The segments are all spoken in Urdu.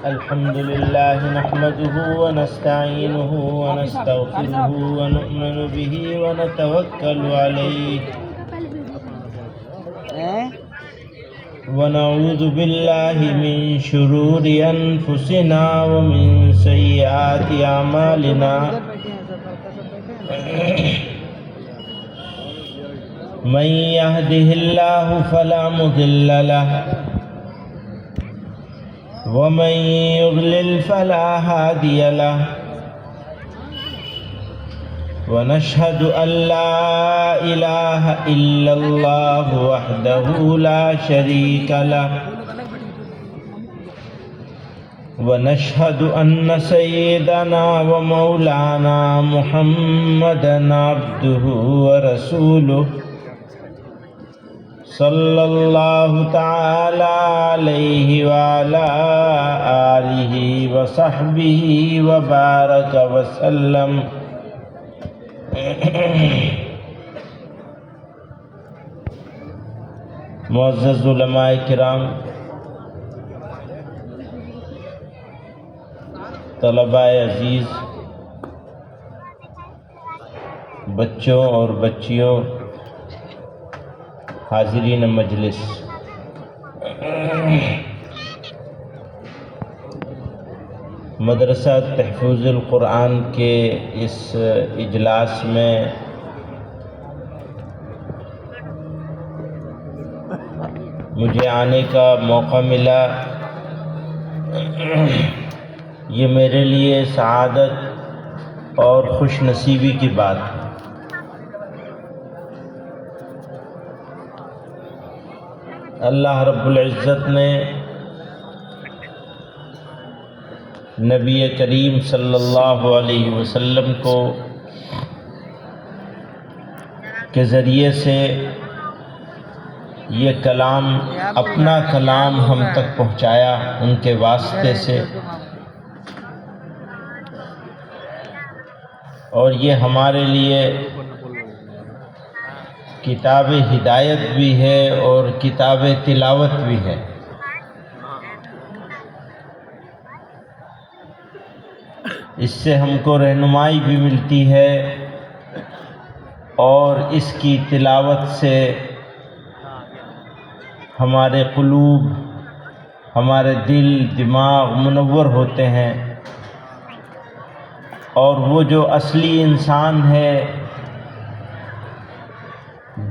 الحمد لله نحمده ونستعينه ونستغفره ونؤمن به ونتوكل عليه ونعوذ بالله من شرور أنفسنا ومن سيئات أعمالنا من يهده الله فلا مضل له ومن يضلل فلا هادي له ونشهد أن لا إله إلا الله وحده لا شريك له ونشهد أن سيدنا ومولانا محمدا عبده ورسوله صلى الله تعالى عليه وعلى آله وصحبه وبارك وسلم. معزز علماء کرام، طلباء عزیز، بچوں اور بچیوں، حاضرین مجلس، مدرسہ تحفظ القرآن کے اس اجلاس میں مجھے آنے کا موقع ملا، یہ میرے لیے سعادت اور خوش نصیبی کی بات ہے۔ اللہ رب العزت نے نبی کریم صلی اللہ علیہ وسلم کو کے ذریعے سے یہ کلام، اپنا کلام ہم تک پہنچایا ان کے واسطے سے، اور یہ ہمارے لیے کتاب ہدایت بھی ہے اور کتاب تلاوت بھی ہے۔ اس سے ہم کو رہنمائی بھی ملتی ہے اور اس کی تلاوت سے ہمارے قلوب، ہمارے دل دماغ منور ہوتے ہیں، اور وہ جو اصلی انسان ہے،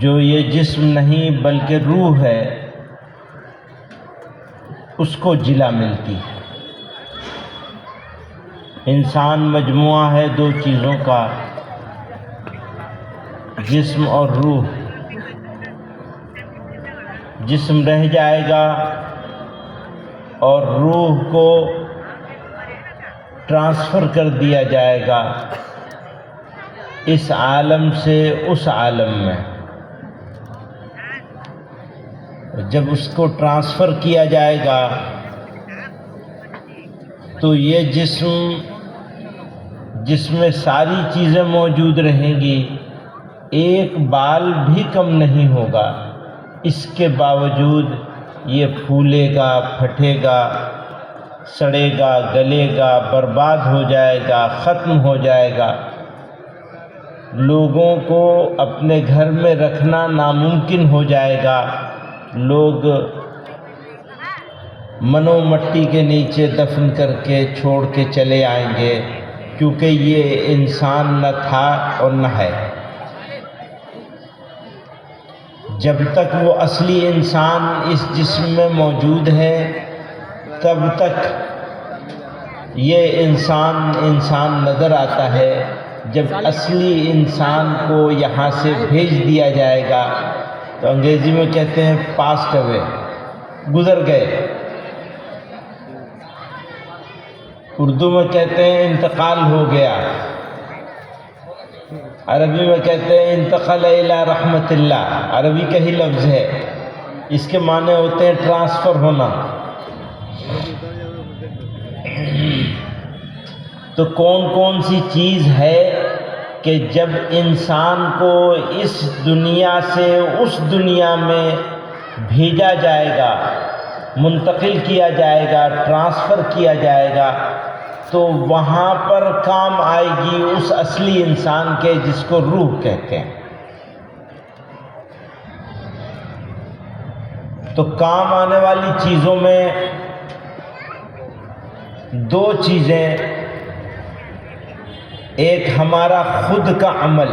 جو یہ جسم نہیں بلکہ روح ہے، اس کو جلا ملتی ہے۔ انسان مجموعہ ہے دو چیزوں کا، جسم اور روح۔ جسم رہ جائے گا اور روح کو ٹرانسفر کر دیا جائے گا اس عالم سے اس عالم میں۔ جب اس کو ٹرانسفر کیا جائے گا تو یہ جسم میں ساری چیزیں موجود رہیں گی، ایک بال بھی کم نہیں ہوگا، اس کے باوجود یہ پھولے گا، پھٹے گا، سڑے گا، گلے گا، برباد ہو جائے گا، ختم ہو جائے گا۔ لوگوں کو اپنے گھر میں رکھنا ناممکن ہو جائے گا، لوگ منو مٹی کے نیچے دفن کر کے چھوڑ کے چلے آئیں گے، کیونکہ یہ انسان نہ تھا اور نہ ہے۔ جب تک وہ اصلی انسان اس جسم میں موجود ہے تب تک یہ انسان نظر آتا ہے۔ جب اصلی انسان کو یہاں سے بھیج دیا جائے گا تو انگریزی میں کہتے ہیں پاسڈ اوے، گزر گئے۔ اردو میں کہتے ہیں انتقال ہو گیا، عربی میں کہتے ہیں انتقل الی رحمت اللہ، عربی کا ہی لفظ ہے، اس کے معنی ہوتے ہیں ٹرانسفر ہونا۔ تو کون سی چیز ہے کہ جب انسان کو اس دنیا سے اس دنیا میں بھیجا جائے گا، منتقل کیا جائے گا، ٹرانسفر کیا جائے گا، تو وہاں پر کام آئے گی اس اصلی انسان کے جس کو روح کہتے ہیں۔ تو کام آنے والی چیزوں میں دو چیزیں، ایک ہمارا خود کا عمل،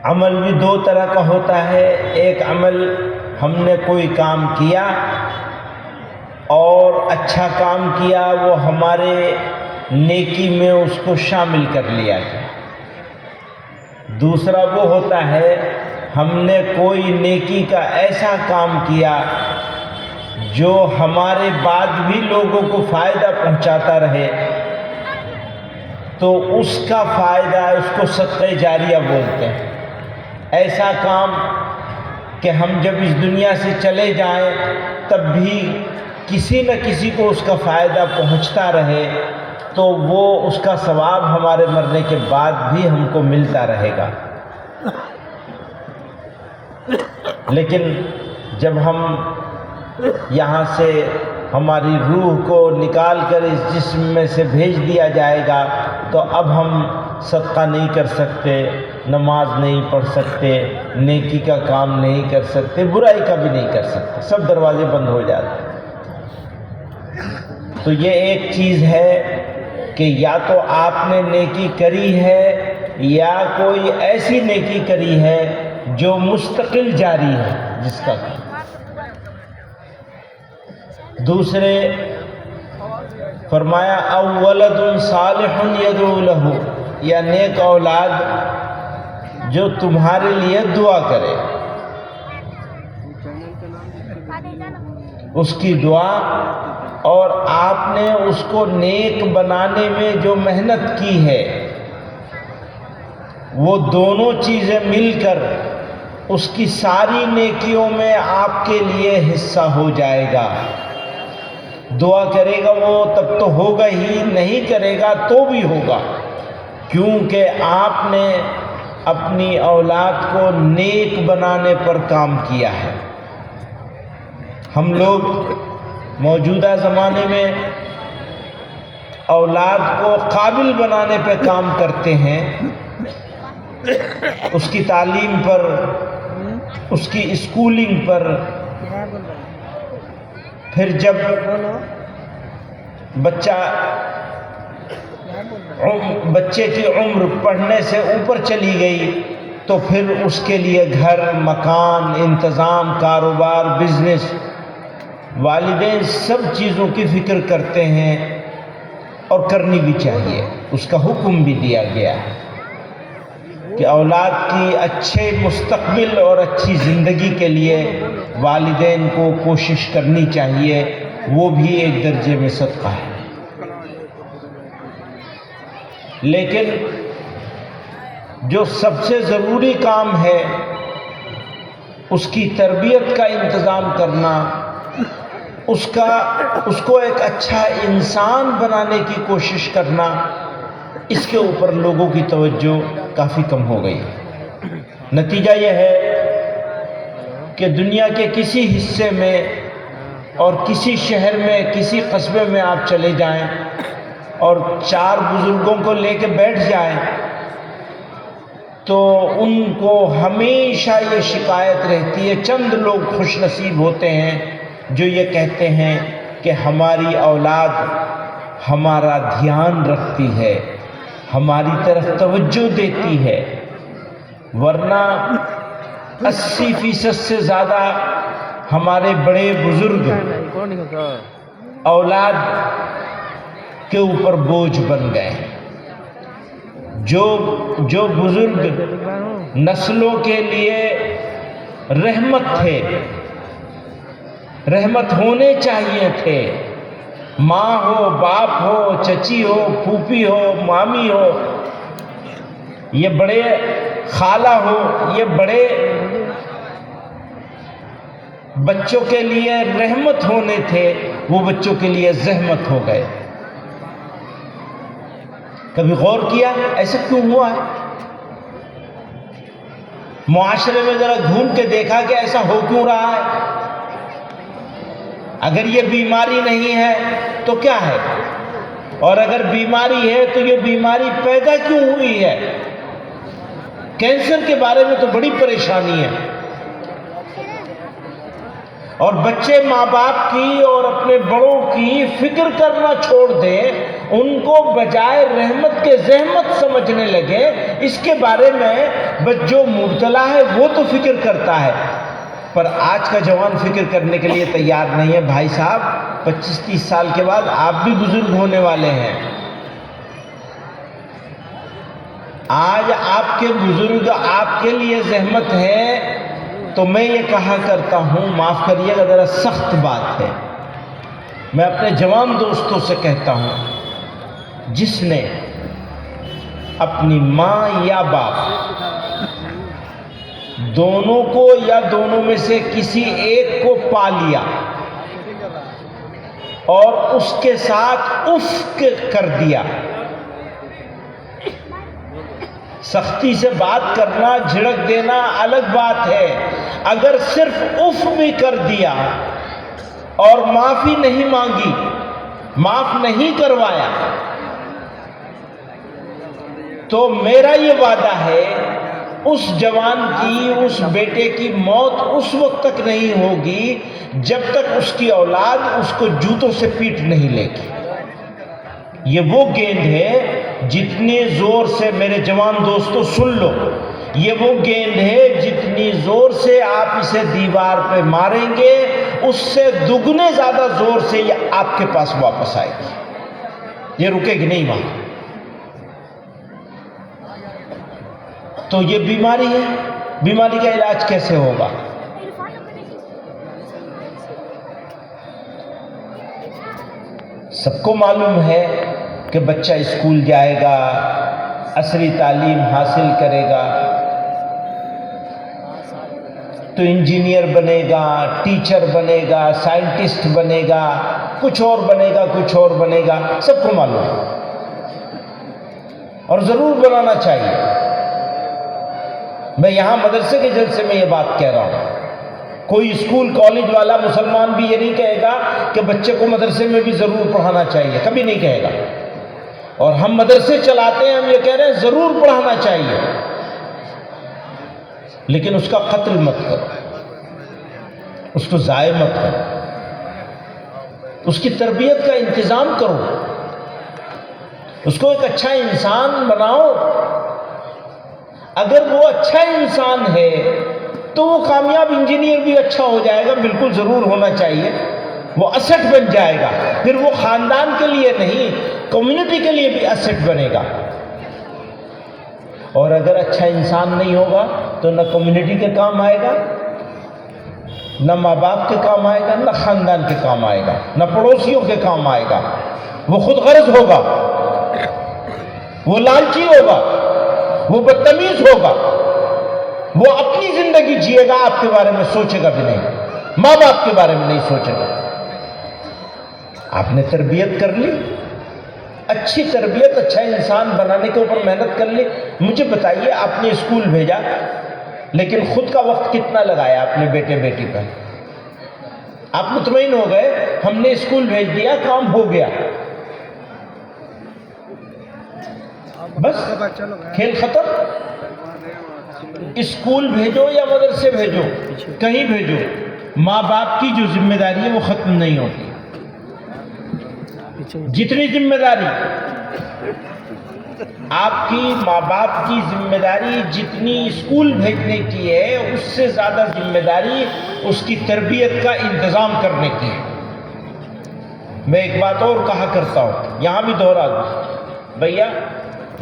عمل بھی دو طرح کا ہوتا ہے۔ ایک عمل ہم نے کوئی کام کیا اور اچھا کام کیا، وہ ہمارے نیکی میں اس کو شامل کر لیا گیا۔ دوسرا وہ ہوتا ہے ہم نے کوئی نیکی کا ایسا کام کیا جو ہمارے بعد بھی لوگوں کو فائدہ پہنچاتا رہے، تو اس کا فائدہ، اس کو صدقہ جاریہ بولتے ہیں۔ ایسا کام کہ ہم جب اس دنیا سے چلے جائیں تب بھی کسی نہ کسی کو اس کا فائدہ پہنچتا رہے، تو وہ اس کا ثواب ہمارے مرنے کے بعد بھی ہم کو ملتا رہے گا۔ لیکن جب ہم یہاں سے ہماری روح کو نکال کر اس جسم میں سے بھیج دیا جائے گا، تو اب ہم صدقہ نہیں کر سکتے، نماز نہیں پڑھ سکتے، نیکی کا کام نہیں کر سکتے، برائی کا بھی نہیں کر سکتے، سب دروازے بند ہو جاتے ہیں۔ تو یہ ایک چیز ہے کہ یا تو آپ نے نیکی کری ہے یا کوئی ایسی نیکی کری ہے جو مستقل جاری ہے جس کا۔ دوسرے فرمایا او ولد صالح یدعو لہ، یا نیک اولاد جو تمہارے لیے دعا کرے، اس کی دعا، اور آپ نے اس کو نیک بنانے میں جو محنت کی ہے، وہ دونوں چیزیں مل کر اس کی ساری نیکیوں میں آپ کے لیے حصہ ہو جائے گا۔ دعا کرے گا وہ تب تو ہوگا ہی، نہیں کرے گا تو بھی ہوگا، کیونکہ آپ نے اپنی اولاد کو نیک بنانے پر کام کیا ہے۔ ہم لوگ موجودہ زمانے میں اولاد کو قابل بنانے پہ کام کرتے ہیں، اس کی تعلیم پر، اس کی اسکولنگ پر۔ پھر جب بچے کی عمر پڑھنے سے اوپر چلی گئی تو پھر اس کے لیے گھر، مکان، انتظام، کاروبار، بزنس، والدین سب چیزوں کی فکر کرتے ہیں، اور کرنی بھی چاہیے۔ اس کا حکم بھی دیا گیا ہے کہ اولاد کی اچھے مستقبل اور اچھی زندگی کے لیے والدین کو کوشش کرنی چاہیے، وہ بھی ایک درجے میں صدقہ ہے۔ لیکن جو سب سے ضروری کام ہے اس کی تربیت کا انتظام کرنا، اس کو ایک اچھا انسان بنانے کی کوشش کرنا، اس کے اوپر لوگوں کی توجہ کافی کم ہو گئی۔ نتیجہ یہ ہے کہ دنیا کے کسی حصے میں اور کسی شہر میں، کسی قصبے میں آپ چلے جائیں اور 4 بزرگوں کو لے کے بیٹھ جائیں تو ان کو ہمیشہ یہ شکایت رہتی ہے، چند لوگ خوش نصیب ہوتے ہیں جو یہ کہتے ہیں کہ ہماری اولاد ہمارا دھیان رکھتی ہے، ہماری طرف توجہ دیتی ہے، ورنہ 80% سے زیادہ ہمارے بڑے بزرگ اولاد کے اوپر بوجھ بن گئے۔ جو بزرگ نسلوں کے لیے رحمت تھے، رحمت ہونے چاہیے تھے، ماں ہو، باپ ہو، چچی ہو، پھوپھی ہو، مامی ہو، یہ بڑے خالہ ہو، یہ بڑے بچوں کے لیے رحمت ہونے تھے، وہ بچوں کے لیے زحمت ہو گئے۔ کبھی غور کیا ایسا کیوں ہوا ہے؟ معاشرے میں ذرا گھوم کے دیکھا کہ ایسا ہو کیوں رہا ہے؟ اگر یہ بیماری نہیں ہے تو کیا ہے؟ اور اگر بیماری ہے تو یہ بیماری پیدا کیوں ہوئی ہے؟ کینسر کے بارے میں تو بڑی پریشانی ہے، اور بچے ماں باپ کی اور اپنے بڑوں کی فکر کرنا چھوڑ دیں، ان کو بجائے رحمت کے زحمت سمجھنے لگے۔ اس کے بارے میں جو مبتلا ہے وہ تو فکر کرتا ہے، پر آج کا جوان فکر کرنے کے لیے تیار نہیں ہے۔ بھائی صاحب 25-30 سال کے بعد آپ بھی بزرگ ہونے والے ہیں۔ آج آپ کے بزرگ آپ کے لیے زحمت ہے، تو میں یہ کہا کرتا ہوں، معاف کریے گا ذرا سخت بات ہے، میں اپنے جوان دوستوں سے کہتا ہوں، جس نے اپنی ماں یا باپ دونوں کو یا دونوں میں سے کسی ایک کو پا لیا اور اس کے ساتھ اف کر دیا، سختی سے بات کرنا، جھڑک دینا الگ بات ہے، اگر صرف اف بھی کر دیا اور معافی نہیں مانگی، معاف نہیں کروایا، تو میرا یہ وعدہ ہے اس جوان کی، اس بیٹے کی موت اس وقت تک نہیں ہوگی جب تک اس کی اولاد اس کو جوتوں سے پیٹ نہیں لے گی۔ یہ وہ گیند ہے، جتنے زور سے، میرے جوان دوستو سن لو، یہ وہ گیند ہے جتنی زور سے آپ اسے دیوار پہ ماریں گے، اس سے دگنے زیادہ زور سے یہ آپ کے پاس واپس آئے گی، یہ رکے گی نہیں وہاں۔ تو یہ بیماری ہے، بیماری کا علاج کیسے ہوگا؟ سب کو معلوم ہے کہ بچہ اسکول جائے گا، عصری تعلیم حاصل کرے گا تو انجینئر بنے گا، ٹیچر بنے گا، سائنٹسٹ بنے گا، کچھ اور بنے گا، کچھ اور بنے گا، سب کو معلوم ہے، اور ضرور بنانا چاہیے۔ میں یہاں مدرسے کے جلسے میں یہ بات کہہ رہا ہوں، کوئی اسکول کالج والا مسلمان بھی یہ نہیں کہے گا کہ بچے کو مدرسے میں بھی ضرور پڑھانا چاہیے، کبھی نہیں کہے گا۔ اور ہم مدرسے چلاتے ہیں، ہم یہ کہہ رہے ہیں ضرور پڑھانا چاہیے، لیکن اس کا قتل مت کرو، اس کو ضائع مت کرو، اس کی تربیت کا انتظام کرو، اس کو ایک اچھا انسان بناؤ۔ اگر وہ اچھا انسان ہے تو وہ کامیاب انجینئر بھی اچھا ہو جائے گا، بالکل ضرور ہونا چاہیے، وہ اسٹ بن جائے گا، پھر وہ خاندان کے لیے نہیں، کمیونٹی کے لیے بھی اسٹ بنے گا۔ اور اگر اچھا انسان نہیں ہوگا تو نہ کمیونٹی کے کام آئے گا، نہ ماں باپ کے کام آئے گا، نہ خاندان کے کام آئے گا، نہ پڑوسیوں کے کام آئے گا۔ وہ خود غرض ہوگا، وہ لالچی ہوگا، وہ بدتمیز ہوگا، وہ اپنی زندگی جیے گا، آپ کے بارے میں سوچے گا بھی نہیں، ماں باپ کے بارے میں نہیں سوچے گا۔ آپ نے تربیت کر لی، اچھی تربیت، اچھا انسان بنانے کے اوپر محنت کر لی۔ مجھے بتائیے، آپ نے اسکول بھیجا، لیکن خود کا وقت کتنا لگایا اپنے بیٹے بیٹی پر؟ آپ مطمئن ہو گئے ہم نے اسکول بھیج دیا، کام ہو گیا، بس کھیل ختم۔ اسکول بھیجو یا مدرسے بھیجو، کہیں بھیجو، ماں باپ کی جو ذمہ داری ہے وہ ختم نہیں ہوتی۔ جتنی ذمہ داری آپ کی ماں باپ کی ذمہ داری جتنی اسکول بھیجنے کی ہے، اس سے زیادہ ذمہ داری اس کی تربیت کا انتظام کرنے کی ہے۔ میں ایک بات اور کہا کرتا ہوں، یہاں بھی دوہرا دوں، بھیا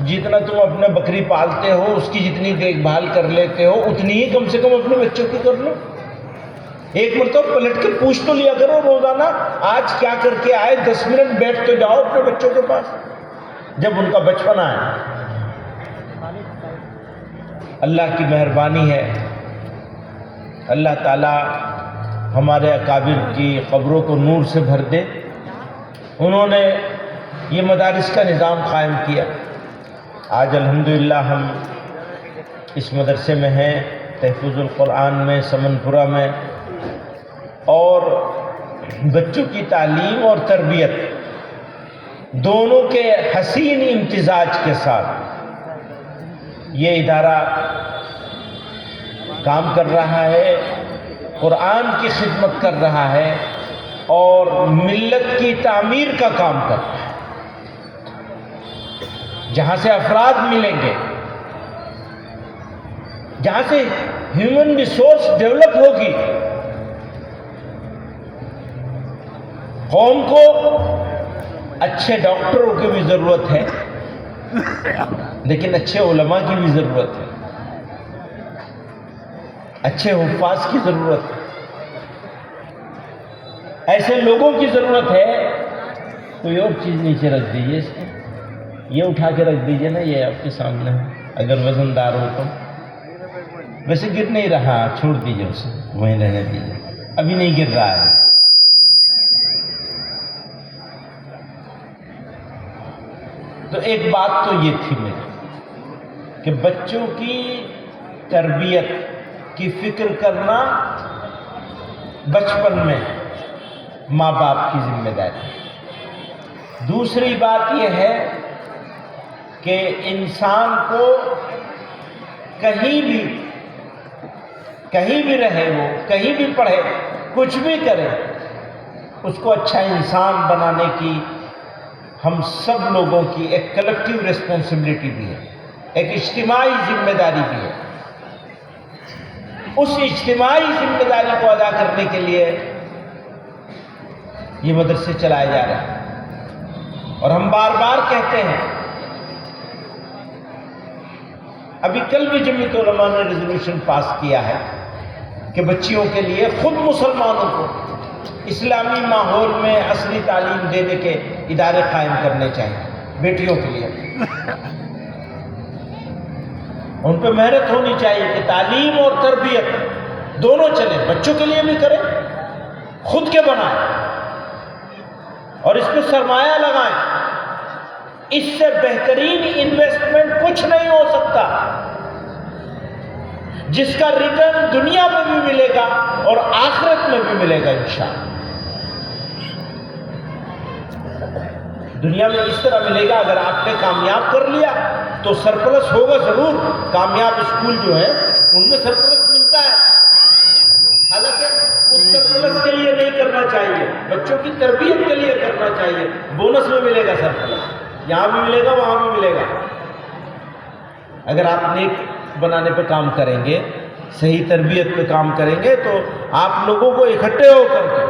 جتنا تم اپنے بکری پالتے ہو، اس کی جتنی دیکھ بھال کر لیتے ہو، اتنی ہی کم سے کم اپنے بچوں کی کر لو۔ ایک مرتبہ پلٹ کے پوچھ تو لیا کرو روزانہ، آج کیا کر کے آئے، 10 منٹ بیٹھ تو جاؤ اپنے بچوں کے پاس جب ان کا بچپنا ہے۔ اللہ کی مہربانی ہے، اللہ تعالیٰ ہمارے اکابر کی قبروں کو نور سے بھر دے۔ انہوں نے یہ مدارس کا نظام قائم کیا، آج الحمدللہ ہم اس مدرسے میں ہیں، تحفظ القرآن میں سمنپورہ میں، اور بچوں کی تعلیم اور تربیت دونوں کے حسین امتزاج کے ساتھ یہ ادارہ کام کر رہا ہے، قرآن کی خدمت کر رہا ہے اور ملت کی تعمیر کا کام کر رہا ہے۔ جہاں سے افراد ملیں گے، جہاں سے ہیومن ریسورس ڈیولپ ہوگی، قوم کو اچھے ڈاکٹروں کی بھی ضرورت ہے، لیکن اچھے علماء کی بھی ضرورت ہے، اچھے حفاظ کی ضرورت ہے، ایسے لوگوں کی ضرورت ہے۔ کوئی اور چیز نیچے رکھ دیجیے، اس کو یہ اٹھا کے رکھ دیجیے نا، یہ آپ کے سامنے ہے، اگر وزن دار ہو تو۔ ویسے گر نہیں رہا، چھوڑ دیجیے اسے، وہیں رہنے دیجیے، ابھی نہیں گر رہا ہے۔ تو ایک بات تو یہ تھی میری کہ بچوں کی تربیت کی فکر کرنا بچپن میں ماں باپ کی ذمہ داری ہے۔ دوسری بات یہ ہے کہ انسان کو کہیں بھی رہے، وہ کہیں بھی پڑھے، کچھ بھی کرے، اس کو اچھا انسان بنانے کی ہم سب لوگوں کی ایک کلیکٹیو ریسپانسبلٹی بھی ہے، ایک اجتماعی ذمہ داری بھی ہے۔ اس اجتماعی ذمہ داری کو ادا کرنے کے لیے یہ مدرسے چلائے جا رہے ہیں، اور ہم بار بار کہتے ہیں، ابھی کل بھی جمعیت علماء نے ریزولوشن پاس کیا ہے کہ بچیوں کے لیے خود مسلمانوں کو اسلامی ماحول میں عصری تعلیم دینے کے ادارے قائم کرنے چاہیے بیٹیوں کے لیے۔ ان پہ محنت ہونی چاہیے کہ تعلیم اور تربیت دونوں چلیں، بچوں کے لیے بھی کریں، خود کے بنائیں اور اس پہ سرمایہ لگائیں۔ اس سے بہترین انویسٹمنٹ کچھ نہیں ہو سکتا، جس کا ریٹرن دنیا میں بھی ملے گا اور آخرت میں بھی ملے گا انشاءاللہ۔ دنیا میں اس طرح ملے گا، اگر آپ نے کامیاب کر لیا تو سرپلس ہوگا ضرور، کامیاب اسکول جو ہے ان میں سرپلس ملتا ہے، حالانکہ اس سرپلس کے لیے نہیں کرنا چاہیے، بچوں کی تربیت کے لیے کرنا چاہیے، بونس میں ملے گا سرپلس، یہاں بھی ملے گا وہاں بھی ملے گا۔ اگر آپ نیک بنانے پہ کام کریں گے، صحیح تربیت پہ کام کریں گے، تو آپ لوگوں کو اکٹھے ہو کر کے،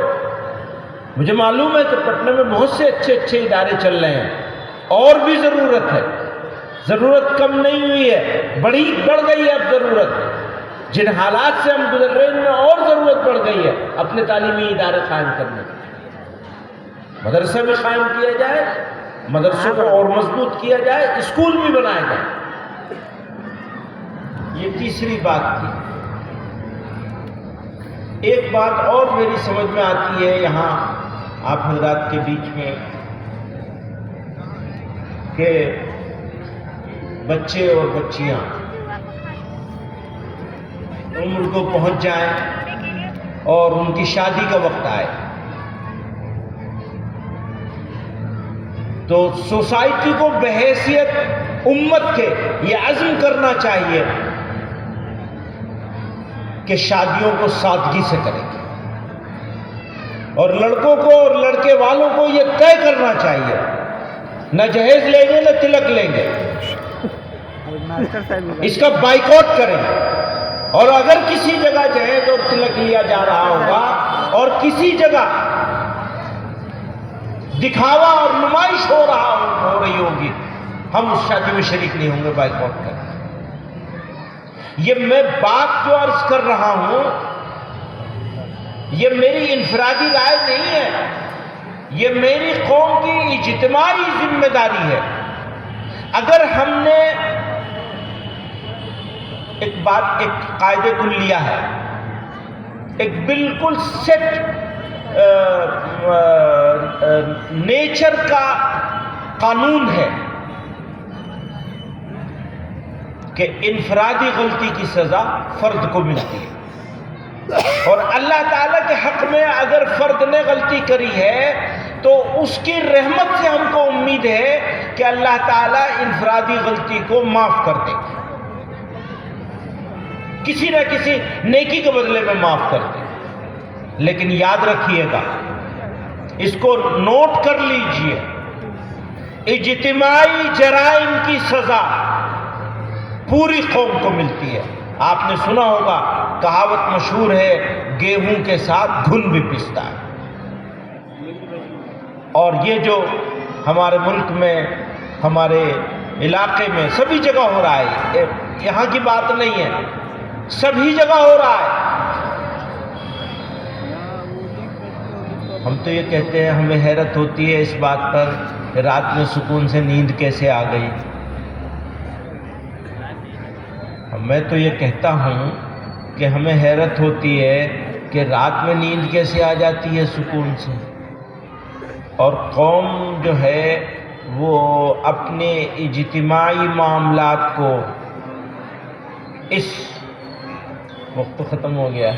مجھے معلوم ہے کہ پٹنہ میں بہت سے اچھے ادارے چل رہے ہیں، اور بھی ضرورت ہے، ضرورت کم نہیں ہوئی ہے، بڑھ گئی ہے اب ضرورت، جن حالات سے ہم گزر رہے ہیں ان میں اور ضرورت بڑھ گئی ہے اپنے تعلیمی ادارے قائم کرنے کی۔ مدرسہ بھی قائم کیا جائے، مدرسوں کو اور مضبوط کیا جائے، اسکول بھی بنائے جائے۔ یہ تیسری بات تھی۔ ایک بات اور میری سمجھ میں آتی ہے یہاں آپ حضرات کے بیچ میں، کہ بچے اور بچیاں عمر کو پہنچ جائیں اور ان کی شادی کا وقت آئے تو سوسائٹی کو بحیثیت امت کے یہ عزم کرنا چاہیے کہ شادیوں کو سادگی سے کریں گے، اور لڑکوں کو اور لڑکے والوں کو یہ طے کرنا چاہیے، نہ جہیز لیں گے نہ تلک لیں گے، اس کا بائیکاٹ کریں گے۔ اور اگر کسی جگہ جہیز اور تلک لیا جا رہا ہوگا اور کسی جگہ دکھاوا اور نمائش ہو رہی ہوگی، ہم اس شادی میں شریک نہیں ہوں گے، بائیکاٹ کریں گے۔ یہ میں بات جو عرض کر رہا ہوں یہ میری انفرادی رائے نہیں ہے، یہ میری قوم کی اجتماعی ذمہ داری ہے۔ اگر ہم نے ایک قاعدہ کلیہ ہے، ایک بالکل سیٹ نیچر کا قانون ہے کہ انفرادی غلطی کی سزا فرد کو ملتی ہے، اور اللہ تعالیٰ کے حق میں اگر فرد نے غلطی کری ہے تو اس کی رحمت سے ہم کو امید ہے کہ اللہ تعالیٰ انفرادی غلطی کو معاف کر دے، کسی نہ کسی نیکی کے بدلے میں معاف کر دے۔ لیکن یاد رکھیے گا، اس کو نوٹ کر لیجئے، اجتماعی جرائم کی سزا پوری قوم کو ملتی ہے۔ آپ نے سنا ہوگا، کہاوت مشہور ہے، گیہوں کے ساتھ گھن بھی پستا ہے۔ اور یہ جو ہمارے ملک میں، ہمارے علاقے میں سبھی جگہ ہو رہا ہے، یہاں کی بات نہیں ہے، سبھی جگہ ہو رہا ہے۔ ہم تو یہ کہتے ہیں، ہمیں حیرت ہوتی ہے اس بات پر کہ رات میں سکون سے نیند کیسے آ گئی۔ میں تو یہ کہتا ہوں کہ ہمیں حیرت ہوتی ہے کہ رات میں نیند کیسے آ جاتی ہے سکون سے، اور قوم جو ہے وہ اپنے اجتماعی معاملات کو، اس وقت تو ختم ہو گیا،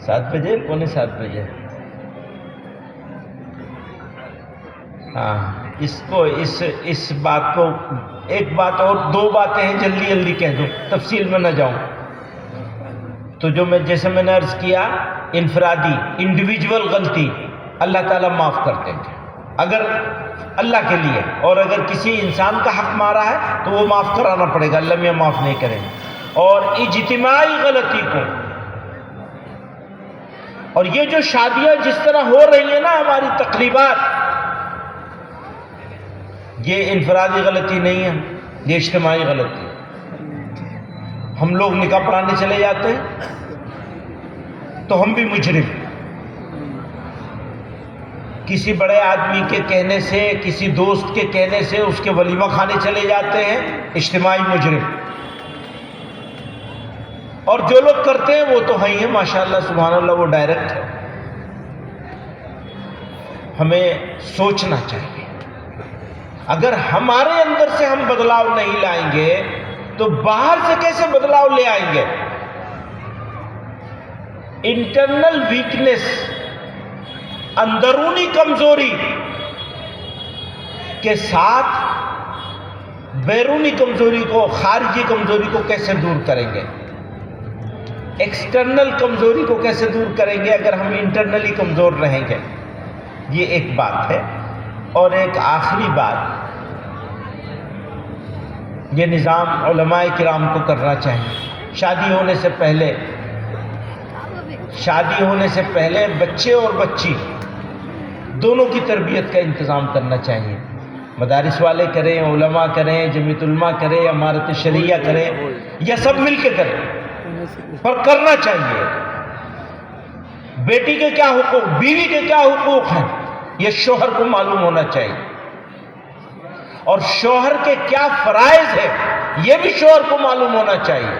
7 بجے، پونے 7 بجے، ہاں، اس بات کو، ایک بات اور، 2 باتیں ہیں، جلدی جلدی کہہ دوں، تفصیل میں نہ جاؤں۔ تو جو جیسے میں نے عرض کیا، انفرادی، انڈیویجول غلطی اللہ تعالیٰ معاف کر دیں گے اگر اللہ کے لیے، اور اگر کسی انسان کا حق مارا ہے تو وہ معاف کرانا پڑے گا، اللہ میاں معاف نہیں کریں گے۔ اور اجتماعی غلطی کو، اور یہ جو شادیاں جس طرح ہو رہی ہیں نا، ہماری تقریبات، یہ انفرادی غلطی نہیں ہے، یہ اجتماعی غلطی ہے۔ ہم لوگ نکاح پڑھانے چلے جاتے ہیں تو ہم بھی مجرم، کسی بڑے آدمی کے کہنے سے، کسی دوست کے کہنے سے اس کے ولیمہ کھانے چلے جاتے ہیں، اجتماعی مجرم۔ اور جو لوگ کرتے ہیں وہ تو ہیں ہی، ماشاءاللہ سبحان اللہ، وہ ڈائریکٹ ہے۔ ہمیں سوچنا چاہیے، اگر ہمارے اندر سے ہم بدلاؤ نہیں لائیں گے تو باہر سے کیسے بدلاؤ لے آئیں گے؟ انٹرنل ویکنس، اندرونی کمزوری کے ساتھ بیرونی کمزوری کو، خارجی کمزوری کو کیسے دور کریں گے؟ ایکسٹرنل کمزوری کو کیسے دور کریں گے اگر ہم انٹرنلی کمزور رہیں گے؟ یہ ایک بات ہے۔ اور ایک آخری بات، یہ نظام علماء کرام کو کرنا چاہیے، شادی ہونے سے پہلے بچے اور بچی دونوں کی تربیت کا انتظام کرنا چاہیے۔ مدارس والے کریں، علماء کریں، جمعیت علماء کریں، امارت شریعہ کریں، یا سب مل کے کریں، پر کرنا چاہیے۔ بیٹی کے کیا حقوق، بیوی کے کیا حقوق ہیں، یہ شوہر کو معلوم ہونا چاہیے، اور شوہر کے کیا فرائض ہیں یہ بھی شوہر کو معلوم ہونا چاہیے۔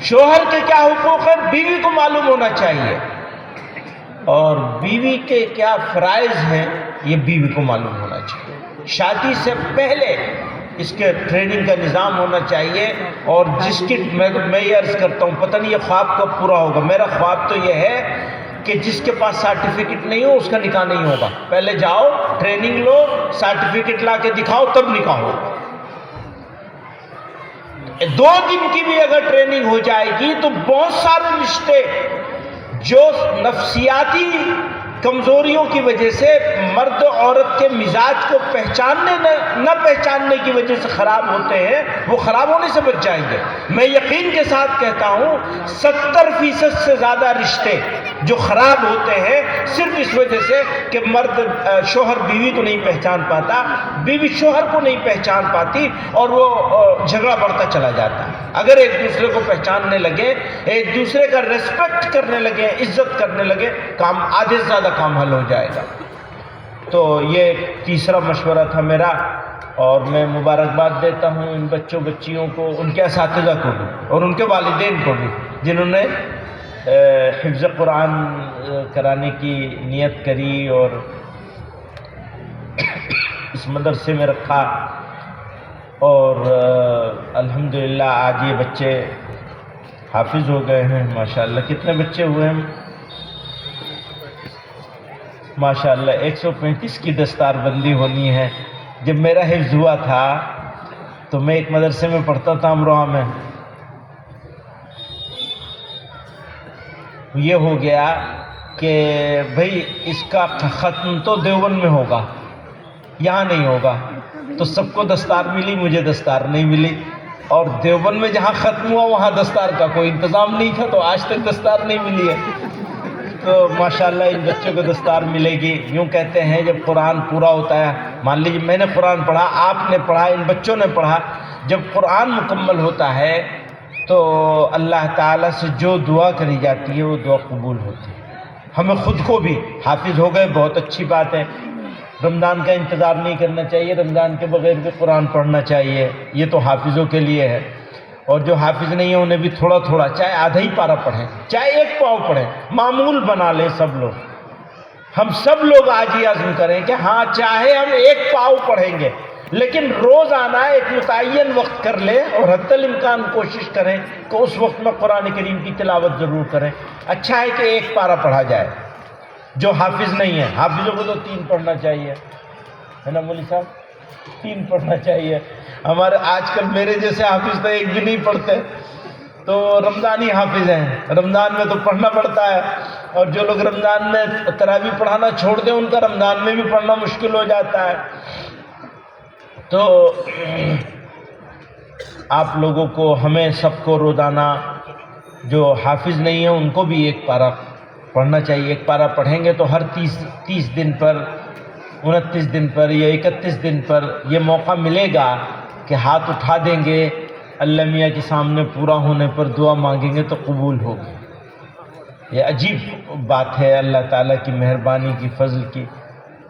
شوہر کے کیا حقوق ہیں بیوی کو معلوم ہونا چاہیے، اور بیوی کے کیا فرائض ہیں یہ بیوی کو معلوم ہونا چاہیے۔ شادی سے پہلے اس کے ٹریننگ کا نظام ہونا چاہیے۔ اور جس کی میں یہ عرض کرتا ہوں، پتہ نہیں یہ خواب کب پورا ہوگا، میرا خواب تو یہ ہے کہ جس کے پاس سرٹیفکیٹ نہیں ہو اس کا نکاح نہیں ہوگا۔ پہلے جاؤ، ٹریننگ لو، سرٹیفکیٹ لا کے دکھاؤ، تب نکاح ہوگا۔ 2 دن کی بھی اگر ٹریننگ ہو جائے گی تو بہت سارے رشتے جو نفسیاتی کمزوریوں کی وجہ سے، مرد عورت کے مزاج کو نہ پہچاننے کی وجہ سے خراب ہوتے ہیں، وہ خراب ہونے سے بچ جائیں گے۔ میں یقین کے ساتھ کہتا ہوں 70% سے زیادہ رشتے جو خراب ہوتے ہیں صرف اس وجہ سے کہ شوہر بیوی کو نہیں پہچان پاتا، بیوی شوہر کو نہیں پہچان پاتی، اور وہ جھگڑا بڑھتا چلا جاتا ہے۔ اگر ایک دوسرے کو پہچاننے لگے، ایک دوسرے کا ریسپیکٹ کرنے لگے، عزت کرنے لگے، کام آدھے سے زیادہ کام حل ہو جائے گا۔ تو یہ تیسرا مشورہ تھا میرا، اور میں مبارکباد دیتا ہوں ان بچوں بچیوں کو، ان کے اساتذہ کو بھی اور ان کے والدین کو بھی، جنہوں نے حفظ قرآن کرانے کی نیت کری اور اس مدرسے میں رکھا، اور الحمدللہ آج یہ بچے حافظ ہو گئے ہیں ماشاءاللہ۔ کتنے بچے ہوئے ہیں؟ ماشاءاللہ 135 کی دستار بندی ہونی ہے۔ جب میرا حفظ ہوا تھا تو میں ایک مدرسے میں پڑھتا تھا امروہہ میں، یہ ہو گیا کہ بھئی اس کا ختم تو دیوبند میں ہوگا، یہاں نہیں ہوگا، تو سب کو دستار ملی، مجھے دستار نہیں ملی، اور دیوبند میں جہاں ختم ہوا وہاں دستار کا کوئی انتظام نہیں تھا، تو آج تک دستار نہیں ملی ہے۔ تو ماشاءاللہ ان بچوں کو دستار ملے گی۔ یوں کہتے ہیں جب قرآن پورا ہوتا ہے، مان لیجیے میں نے قرآن پڑھا، آپ نے پڑھا، ان بچوں نے پڑھا، جب قرآن مکمل ہوتا ہے تو اللہ تعالیٰ سے جو دعا کری جاتی ہے وہ دعا قبول ہوتی ہے۔ ہمیں خود کو بھی حافظ ہو گئے، بہت اچھی بات ہے، رمضان کا انتظار نہیں کرنا چاہیے، رمضان کے بغیر بھی قرآن پڑھنا چاہیے، یہ تو حافظوں کے لیے ہے۔ اور جو حافظ نہیں ہیں انہیں بھی تھوڑا تھوڑا، چاہے آدھا ہی پارہ پڑھیں، چاہے ایک پاؤ پڑھیں، معمول بنا لیں سب لوگ۔ ہم سب لوگ آج یہ عزم کریں کہ ہاں چاہے ہم ایک پاؤ پڑھیں گے، لیکن روزانہ ایک متعین وقت کر لیں، اور حتی الامکان کوشش کریں کہ اس وقت میں قرآن کریم کی تلاوت ضرور کریں۔ اچھا ہے کہ ایک پارہ پڑھا جائے۔ جو حافظ نہیں ہے، حافظوں کو تو 3 پڑھنا چاہیے، ہے نا مولوی صاحب؟ 3 پڑھنا چاہیے۔ ہمارے آج کل میرے جیسے حافظ تو ایک بھی نہیں پڑھتے، تو رمضانی حافظ ہیں، رمضان میں تو پڑھنا پڑتا ہے، اور جو لوگ رمضان میں تراویح پڑھانا چھوڑ دیں ان کا رمضان میں بھی پڑھنا مشکل ہو جاتا ہے۔ تو آپ لوگوں کو، ہمیں سب کو روزانہ، جو حافظ نہیں ہیں ان کو بھی ایک پارہ پڑھنا چاہیے۔ ایک پارہ پڑھیں گے تو ہر 30 دن پر، 29 دن پر یا 31 دن پر یہ موقع ملے گا کہ ہاتھ اٹھا دیں گے اللہ میاں کے سامنے، پورا ہونے پر دعا مانگیں گے تو قبول ہوگی۔ یہ عجیب بات ہے اللہ تعالیٰ کی مہربانی کی، فضل کی۔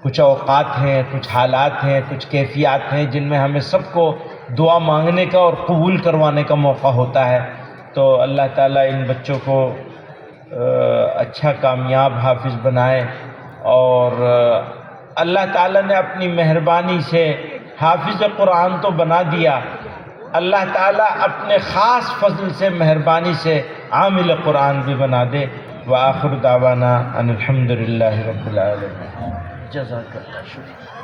کچھ اوقات ہیں، کچھ حالات ہیں، کچھ کیفیات ہیں جن میں ہمیں سب کو دعا مانگنے کا اور قبول کروانے کا موقع ہوتا ہے۔ تو اللہ تعالیٰ ان بچوں کو اچھا کامیاب حافظ بنائے، اور اللہ تعالیٰ نے اپنی مہربانی سے حافظ قرآن تو بنا دیا، اللہ تعالیٰ اپنے خاص فضل سے، مہربانی سے عامل قرآن بھی بنا دے۔ وآخر دعوانا ان الحمدللہ رب العالمین۔ جزاک اللہ، شکریہ۔